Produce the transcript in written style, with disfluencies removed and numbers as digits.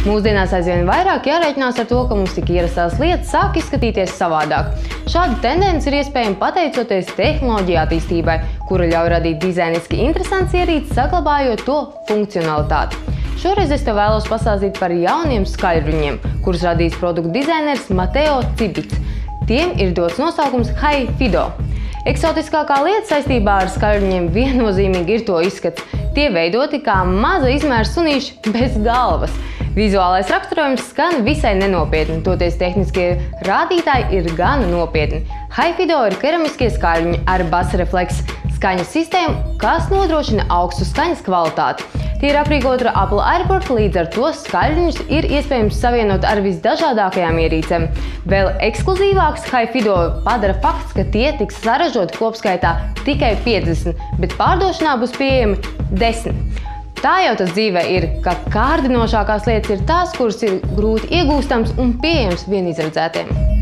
Mūsdienās aizvien vairāk jārēķinās ar to, ka mums tik ierastās lietas sāk izskatīties savādāk. Šāda tendence ir iespējama pateicoties tehnoloģiju attīstībai, kura ļauj radīt dizainiski interesants ierīces, saglabājot to funkcionalitāti. Šoreiz es tev vēlos pastāstīt par jauniem skaļruņiem, kurus radīs produktu dizainers Mateo Cibits. Tiem ir dots nosaukums HiFido. Eksotiskākā lieta saistībā ar skaļruņiem viennozīmīgi ir to izskats. Tie veidoti kā maza izmēra sunīši bez galvas. Vizuālais raksturojums skan visai nenopietni, toties tehniskie rādītāji ir gana nopietni. HiFido ir keramiskie skaļruņi ar basrefleks skaņas sistēmu, kas nodrošina augstu skaņas kvalitāti. Tie ir aprīkoti ar Apple AirPort, līdz ar to skaļruņus ir iespējams savienot ar visdažādākajām ierīcēm. Vēl ekskluzīvāks HiFido padara fakts, ka tie tiks saražoti kopskaitā tikai 50, bet pārdošanā būs pieejami 10. Tā jau tas dzīvē ir, ka kārdinošākās lietas ir tās, kuras ir grūti iegūstams un pieejams vienizredzētiem.